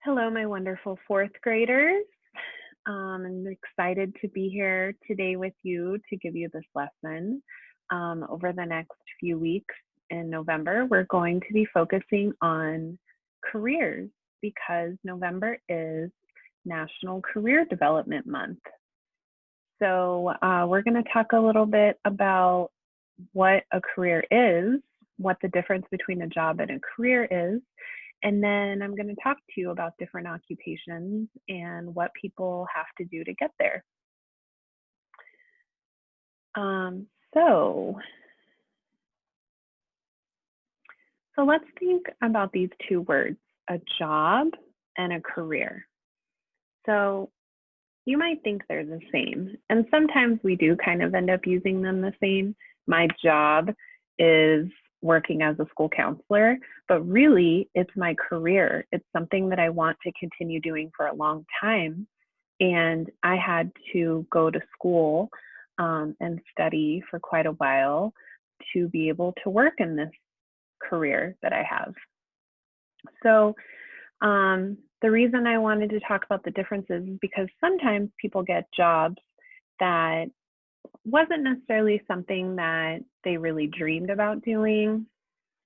Hello, my wonderful fourth graders. I'm excited to be here today with you to give you this lesson. Over the next few weeks in November, we're going to be focusing on careers because November is National Career Development Month. So we're going to talk a little bit about what a career is, what the difference between a job and a career is, and then I'm going to talk to you about different occupations and what people have to do to get there. So let's think about these two words, a job and a career. So you might think they're the same, and sometimes we do kind of end up using them the same. My job is working as a school counselor, but really it's my career. It's something that I want to continue doing for a long time. And I had to go to school and study for quite a while to be able to work in this career that I have. So the reason I wanted to talk about the differences is because sometimes people get jobs that wasn't necessarily something that they really dreamed about doing.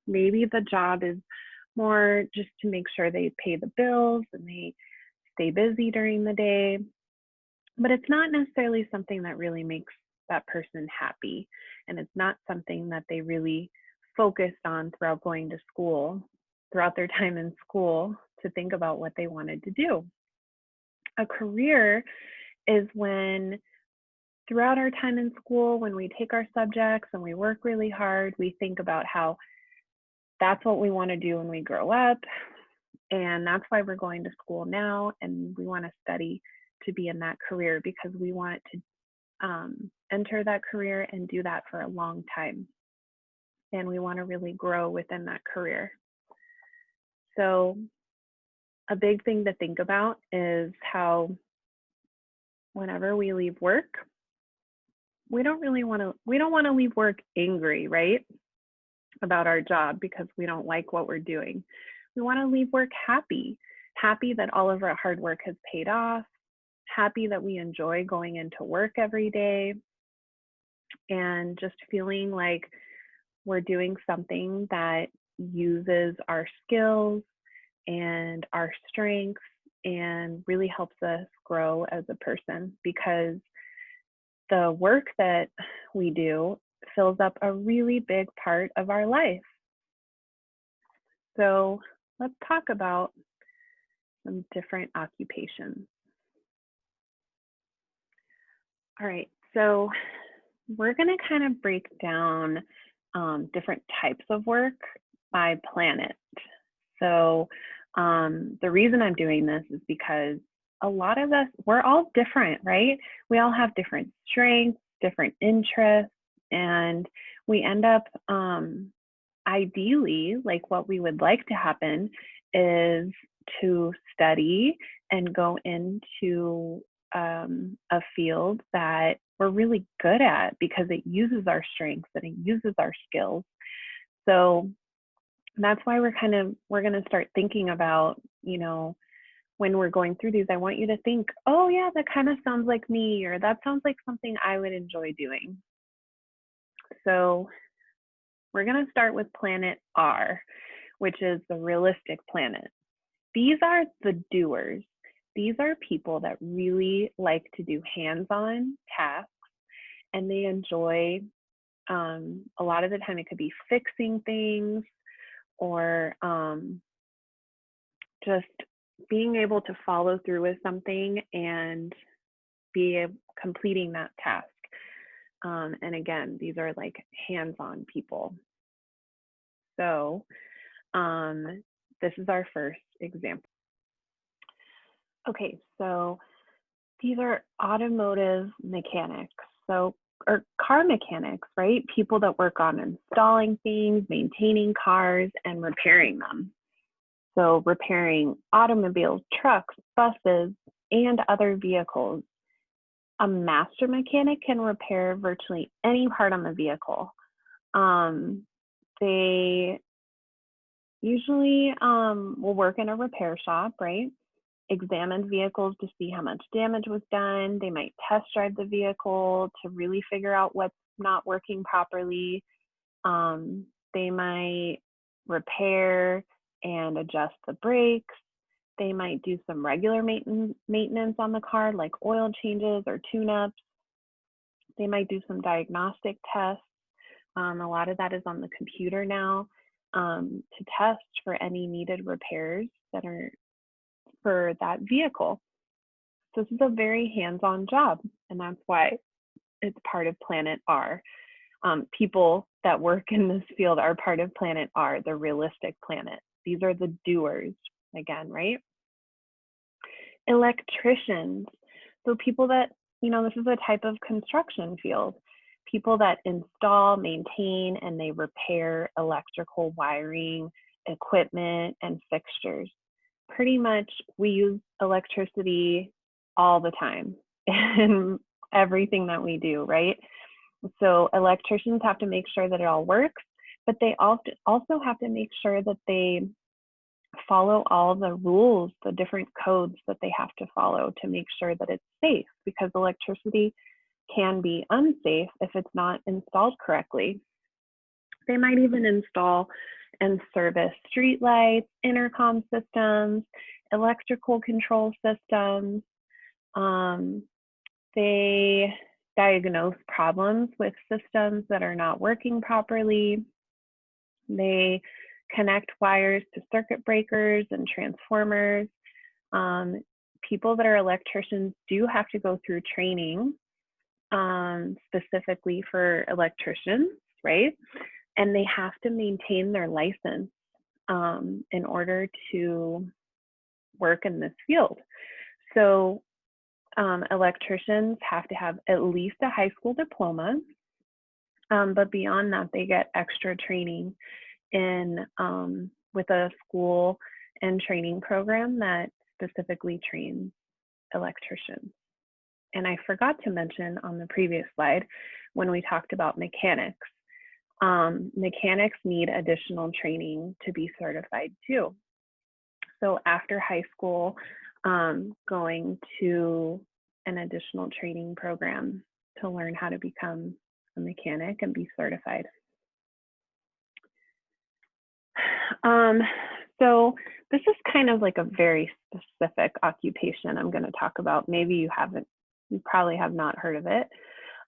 Maybe the job is more just to make sure they pay the bills and they stay busy during the day, but it's not necessarily something that really makes that person happy. And it's not something that they really focused on throughout going to school, throughout their time in school, to think about what they wanted to do. A career is when throughout our time in school, when we take our subjects and we work really hard, we think about how that's what we want to do when we grow up. And that's why we're going to school now. And we want to study to be in that career because we want to enter that career and do that for a long time. And we want to really grow within that career. So a big thing to think about is how whenever we leave work, we don't want to leave work angry, right? About our job because we don't like what we're doing. We want to leave work happy that all of our hard work has paid off, happy that we enjoy going into work every day, and just feeling like we're doing something that uses our skills and our strengths and really helps us grow as a person, because the work that we do fills up a really big part of our life. So let's talk about some different occupations. All right, so we're going to kind of break down different types of work by planet. So the reason I'm doing this is because a lot of us, we're all different, right? We all have different strengths, different interests, and we end up ideally, like what we would like to happen is to study and go into a field that we're really good at because it uses our strengths and it uses our skills. So that's why we're going to start thinking about, when we're going through these, I want you to think, oh yeah, that kind of sounds like me, or that sounds like something I would enjoy doing. So we're going to start with planet R, which is the realistic planet. These are the doers. These are people that really like to do hands-on tasks, and they enjoy, a lot of the time it could be fixing things or just being able to follow through with something and be completing that task. And again, these are like hands-on people. So this is our first example. Okay, so these are automotive mechanics. So, or car mechanics, right? People that work on installing things, maintaining cars, and repairing them. So repairing automobiles, trucks, buses, and other vehicles. A master mechanic can repair virtually any part on the vehicle. They usually will work in a repair shop, right? examine vehicles to see how much damage was done. They might test drive the vehicle to really figure out what's not working properly. They might repair and adjust the brakes. They might do some regular maintenance on the car, like oil changes or tune-ups. They might do some diagnostic tests. A lot of that is on the computer now, to test for any needed repairs that are for that vehicle. So this is a very hands-on job, and that's why it's part of Planet R. People that work in this field are part of Planet R, the realistic planet. These are the doers, again, right? Electricians. So people that, this is a type of construction field. People that install, maintain, and they repair electrical wiring, equipment, and fixtures. Pretty much we use electricity all the time in everything that we do, right? So electricians have to make sure that it all works, but they also have to make sure that they follow all the rules, the different codes that they have to follow to make sure that it's safe, because electricity can be unsafe if it's not installed correctly. They might even install and service street lights, intercom systems, electrical control systems. They diagnose problems with systems that are not working properly. They connect wires to circuit breakers and transformers. People that are electricians do have to go through training, specifically for electricians, right? And they have to maintain their license in order to work in this field. So electricians have to have at least a high school diploma, but beyond that, they get extra training in with a school and training program that specifically trains electricians. And I forgot to mention on the previous slide when we talked about mechanics. Mechanics need additional training to be certified too. So after high school, going to an additional training program to learn how to become a mechanic and be certified. So this is kind of like a very specific occupation I'm going to talk about. Maybe you probably have not heard of it.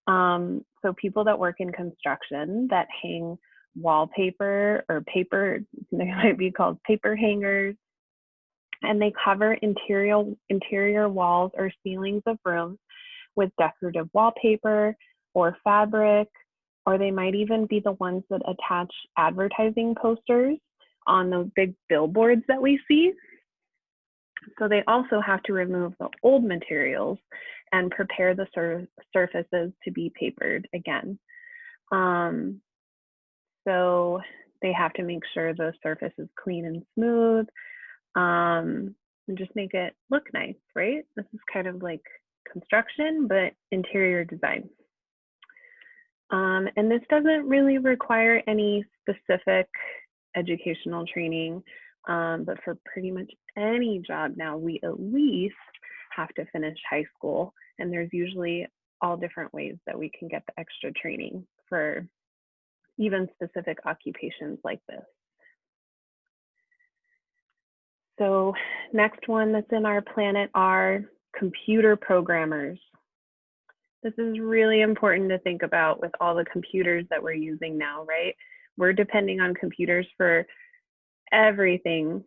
So people that work in construction that hang wallpaper or paper, they might be called paper hangers, and they cover interior walls or ceilings of rooms with decorative wallpaper or fabric, or they might even be the ones that attach advertising posters on those big billboards that we see. So they also have to remove the old materials and prepare the surfaces to be papered again. So they have to make sure the surface is clean and smooth, and just make it look nice, right? This is kind of like construction, but interior design. And this doesn't really require any specific educational training, but for pretty much any job now, we at least have to finish high school, and there's usually all different ways that we can get the extra training for even specific occupations like this. So next one that's in our planet are computer programmers. This is really important to think about with all the computers that we're using now, right? We're depending on computers for everything.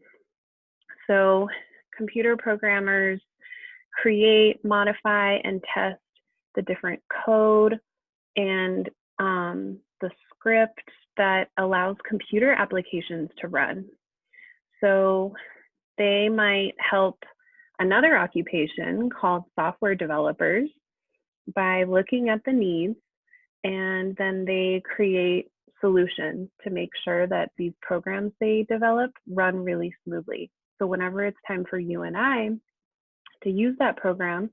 So computer programmers create, modify, and test the different code and the script that allows computer applications to run. So they might help another occupation called software developers by looking at the needs, and then they create solutions to make sure that these programs they develop run really smoothly. So whenever it's time for you and I to use that program,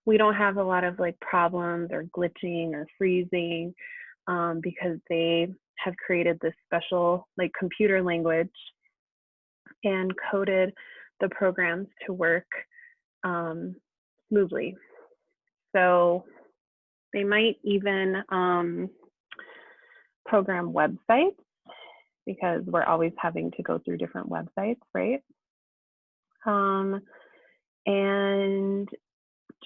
we don't have a lot of like problems or glitching or freezing, because they have created this special like computer language and coded the programs to work smoothly. So they might even program websites, because we're always having to go through different websites, right? And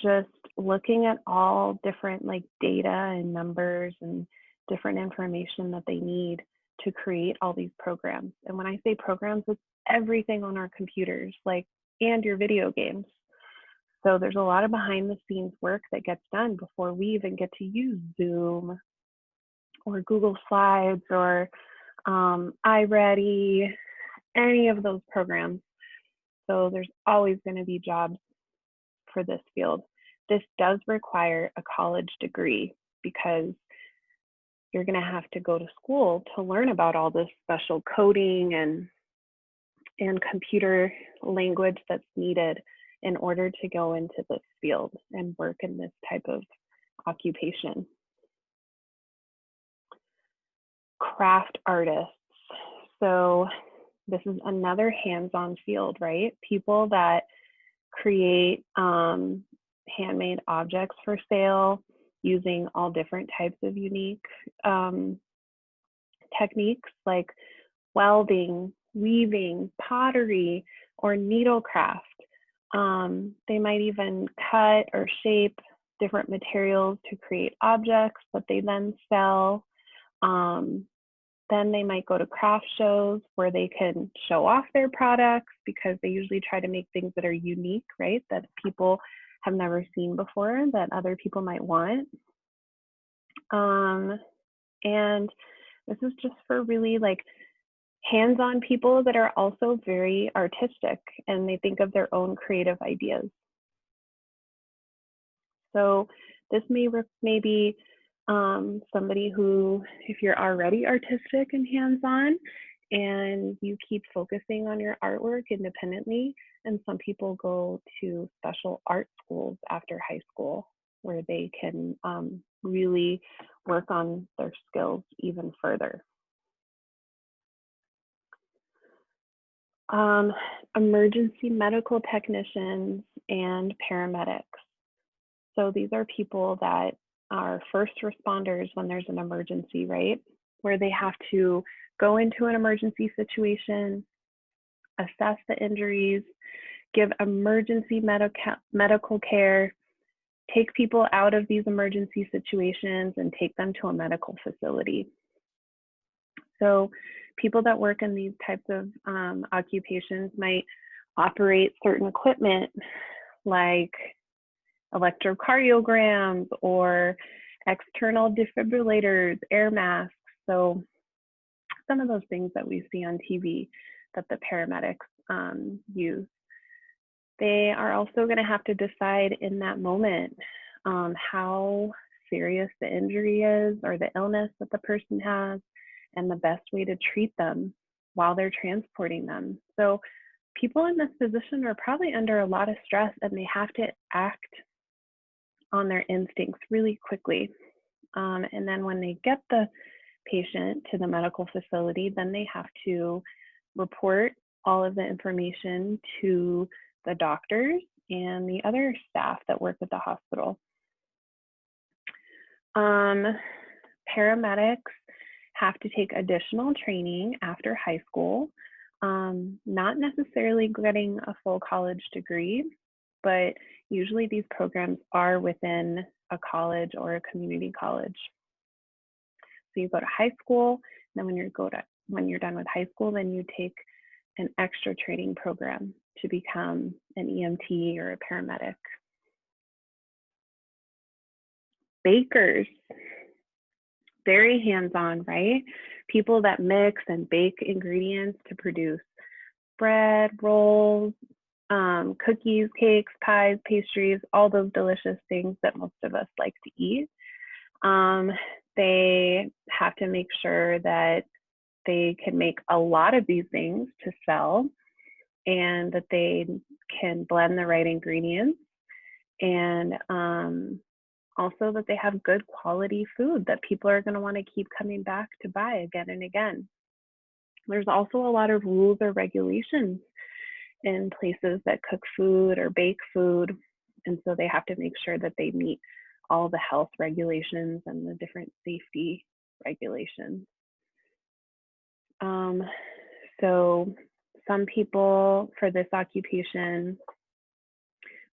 just looking at all different like data and numbers and different information that they need to create all these programs. And when I say programs, it's everything on our computers, like, and your video games. So there's a lot of behind the scenes work that gets done before we even get to use Zoom or Google Slides or iReady, any of those programs. So there's always going to be jobs for this field. This does require a college degree, because you're going to have to go to school to learn about all this special coding and computer language that's needed in order to go into this field and work in this type of occupation. Craft artists. So this is another hands-on field, right? People that create handmade objects for sale using all different types of unique techniques like welding, weaving, pottery, or needlecraft. They might even cut or shape different materials to create objects that they then sell. Then they might go to craft shows where they can show off their products, because they usually try to make things that are unique, right? That people have never seen before, that other people might want. And this is just for really like hands-on people that are also very artistic and they think of their own creative ideas. So this may be somebody who, if you're already artistic and hands-on and you keep focusing on your artwork independently, and some people go to special art schools after high school where they can really work on their skills even further. Emergency medical technicians and paramedics. So these are people that are first responders when there's an emergency, right? Where they have to go into an emergency situation, assess the injuries, give emergency medical care, take people out of these emergency situations and take them to a medical facility. So people that work in these types of occupations might operate certain equipment like electrocardiograms or external defibrillators, air masks. So some of those things that we see on TV that the paramedics use. They are also going to have to decide in that moment how serious the injury is or the illness that the person has, and the best way to treat them while they're transporting them. So people in this position are probably under a lot of stress, and they have to act on their instincts really quickly. And then when they get the patient to the medical facility, then they have to report all of the information to the doctors and the other staff that work at the hospital. Paramedics have to take additional training after high school, not necessarily getting a full college degree, but usually these programs are within a college or a community college. So you go to high school, and then when you're done with high school, then you take an extra training program to become an EMT or a paramedic. Bakers, very hands-on, right? People that mix and bake ingredients to produce bread, rolls, cookies, cakes, pies, pastries, all those delicious things that most of us like to eat. They have to make sure that they can make a lot of these things to sell, and that they can blend the right ingredients, and also that they have good quality food that people are going to want to keep coming back to buy again and again. There's also a lot of rules or regulations in places that cook food or bake food. And so they have to make sure that they meet all the health regulations and the different safety regulations. So some people for this occupation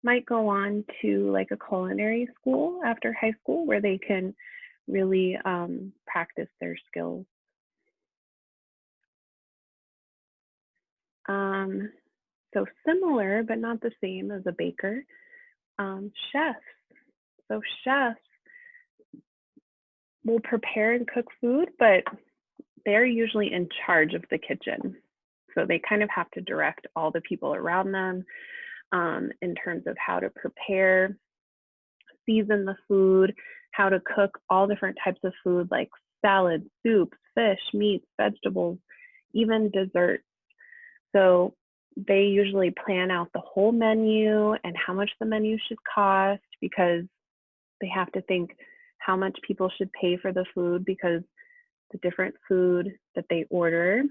might go on to like a culinary school after high school where they can really practice their skills. So similar, but not the same as a baker, chefs. So chefs will prepare and cook food, but they're usually in charge of the kitchen. So they kind of have to direct all the people around them in terms of how to prepare, season the food, how to cook all different types of food like salads, soups, fish, meats, vegetables, even desserts. So they usually plan out the whole menu and how much the menu should cost, because they have to think how much people should pay for the food, because the different food that they order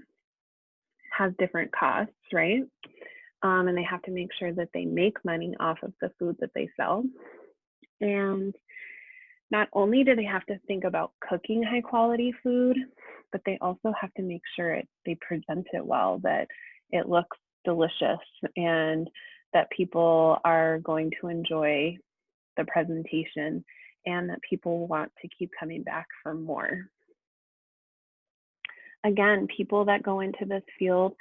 has different costs, right? And they have to make sure that they make money off of the food that they sell. And not only do they have to think about cooking high quality food, but they also have to make sure they present it well, that it looks delicious and that people are going to enjoy the presentation and that people want to keep coming back for more. Again, people that go into this field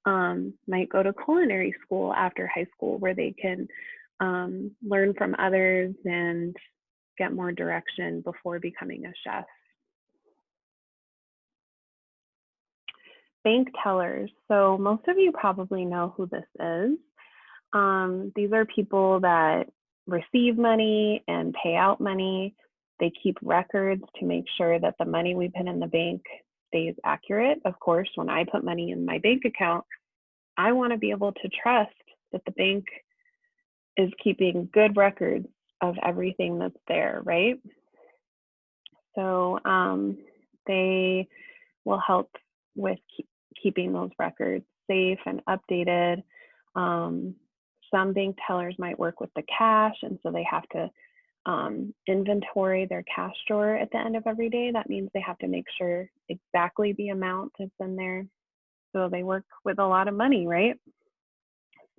might go to culinary school after high school where they can learn from others and get more direction before becoming a chef. Bank tellers. So most of you probably know who this is. These are people that receive money and pay out money. They keep records to make sure that the money we put in the bank stays accurate. Of course, when I put money in my bank account, I want to be able to trust that the bank is keeping good records of everything that's there, right? So they will help with keeping those records safe and updated. Some bank tellers might work with the cash, and so they have to inventory their cash drawer at the end of every day. That means they have to make sure exactly the amount is in there. So they work with a lot of money, right?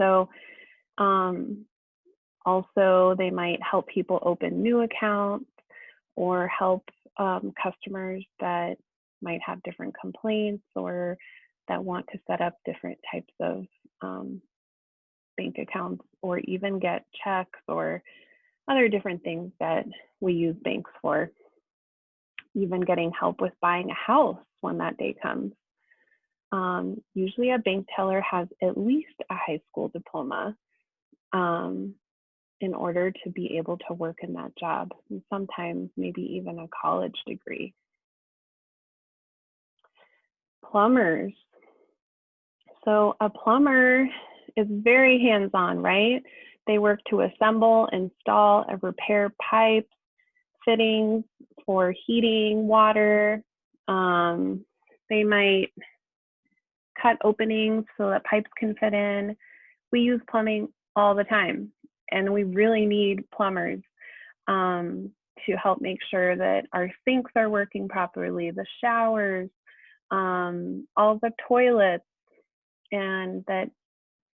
So also they might help people open new accounts or help customers that might have different complaints or that want to set up different types of bank accounts, or even get checks or other different things that we use banks for. Even getting help with buying a house when that day comes. Usually a bank teller has at least a high school diploma in order to be able to work in that job, and sometimes maybe even a college degree. Plumbers. So a plumber is very hands-on, right? They work to assemble, install, and repair pipes, fittings for heating, water. They might cut openings so that pipes can fit in. We use plumbing all the time, and we really need plumbers to help make sure that our sinks are working properly, the showers, all the toilets, and that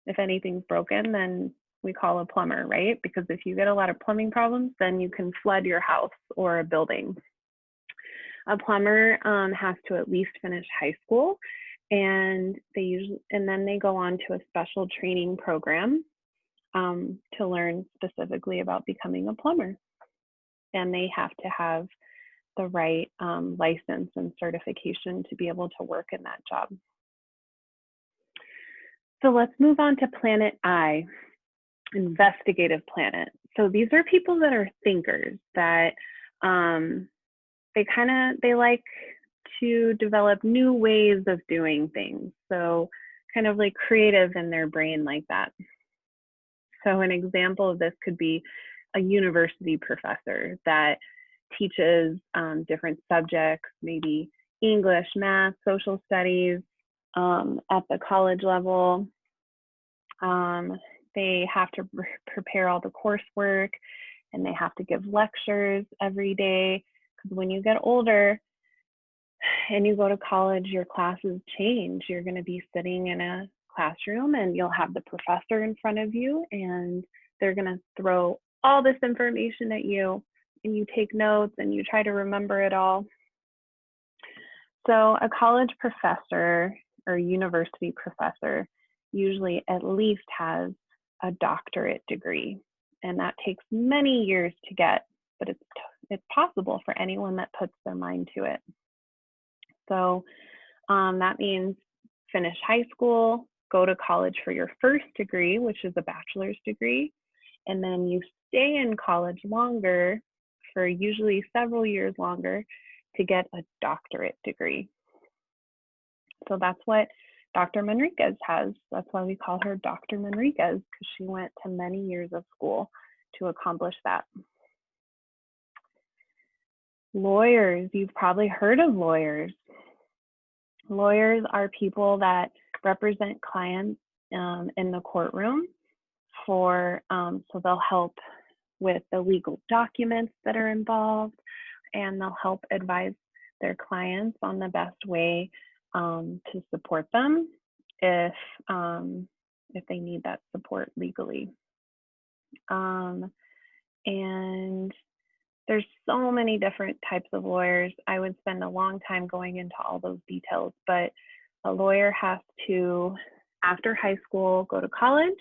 if anything's broken, then we call a plumber, right? Because if you get a lot of plumbing problems, then you can flood your house or a building. A plumber has to at least finish high school, and then they go on to a special training program to learn specifically about becoming a plumber. And they have to have the right license and certification to be able to work in that job. So let's move on to Planet I, investigative planet. So these are people that are thinkers, that they like to develop new ways of doing things. So kind of like creative in their brain like that. So an example of this could be a university professor that teaches different subjects, maybe English, math, social studies at the college level. They have to prepare all the coursework, and they have to give lectures every day. Because when you get older and you go to college, your classes change. You're going to be sitting in a classroom and you'll have the professor in front of you, and they're going to throw all this information at you, and you take notes and you try to remember it all. So a college professor or university professor usually at least has a doctorate degree, and that takes many years to get, but it's possible for anyone that puts their mind to it. So that means finish high school, go to college for your first degree, which is a bachelor's degree, and then you stay in college longer, for usually several years longer, to get a doctorate degree. So that's what Dr. Manriquez has. That's why we call her Dr. Manriquez, because she went to many years of school to accomplish that. Lawyers, you've probably heard of lawyers. Lawyers are people that represent clients in the courtroom so they'll help with the legal documents that are involved, and they'll help advise their clients on the best way to support them if they need that support legally. And there's so many different types of lawyers. I would spend a long time going into all those details, but a lawyer has to, after high school, go to college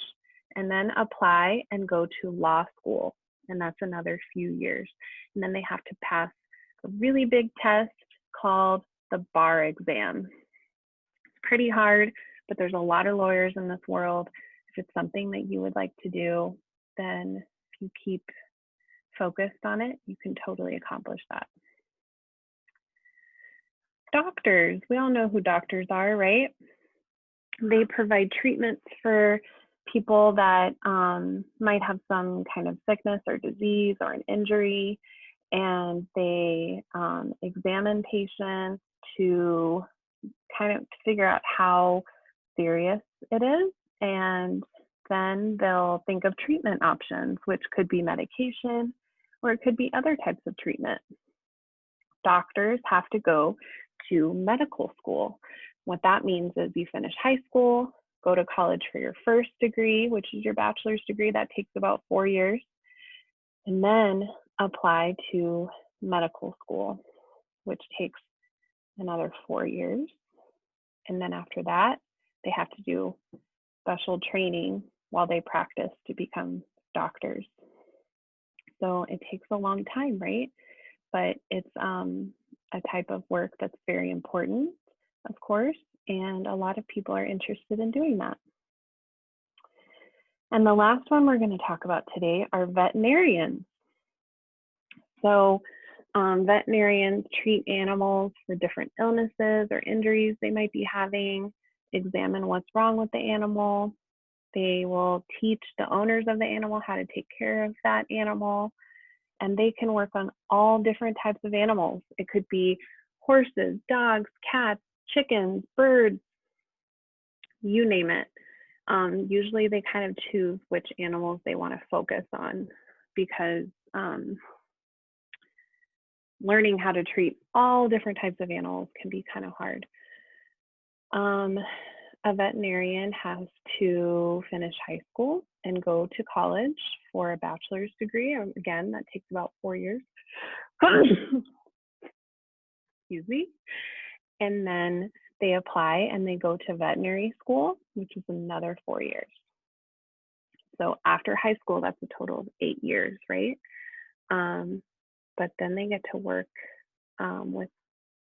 and then apply and go to law school. And that's another few years. And then they have to pass a really big test called the bar exam. It's pretty hard, but there's a lot of lawyers in this world. If it's something that you would like to do, then if you keep focused on it, you can totally accomplish that. Doctors, we all know who doctors are, right? They provide treatments for people that might have some kind of sickness or disease or an injury, and they examine patients to kind of figure out how serious it is, and then they'll think of treatment options, which could be medication or it could be other types of treatment. Doctors have to go to medical school. What that means is you finish high school, go to college for your first degree, which is your bachelor's degree. That takes about 4 years. And then apply to medical school, which takes another 4 years. And then after that, they have to do special training while they practice to become doctors. So it takes a long time, right? But it's a type of work that's very important, of course, and a lot of people are interested in doing that. And the last one we're going to talk about today are veterinarians. So veterinarians treat animals for different illnesses or injuries they might be having, examine what's wrong with the animal. They will teach the owners of the animal how to take care of that animal, and they can work on all different types of animals. It could be horses, dogs, cats, chickens, birds, you name it. Usually they kind of choose which animals they want to focus on, because learning how to treat all different types of animals can be kind of hard. A veterinarian has to finish high school and go to college for a bachelor's degree. Again, that takes about 4 years. Excuse me. And then they apply and they go to veterinary school, which is another 4 years. So after high school, that's a total of 8 years, right? But then they get to work with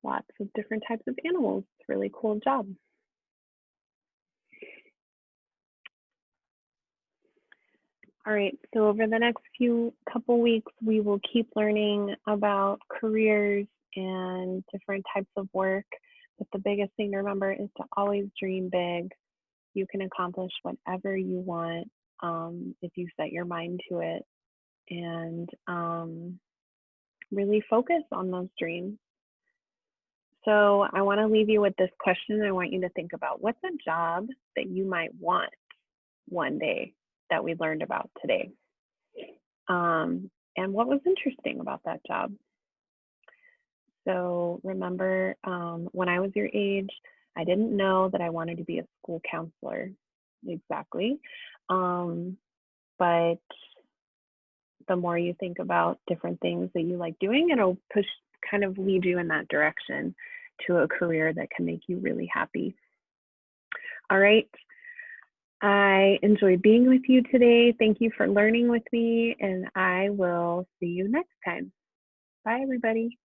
lots of different types of animals. It's a really cool job. All right, so over the next couple weeks, we will keep learning about careers and different types of work. But the biggest thing to remember is to always dream big. You can accomplish whatever you want if you set your mind to it, and really focus on those dreams. So I want to leave you with this question. I want you to think about, what's a job that you might want? one day that we learned about today? And what was interesting about that job? So remember, when I was your age, I didn't know that I wanted to be a school counselor exactly. Um, but the more you think about different things that you like doing, it'll kind of lead you in that direction to a career that can make you really happy. All right. I enjoyed being with you today. Thank you for learning with me, and I will see you next time. Bye, everybody.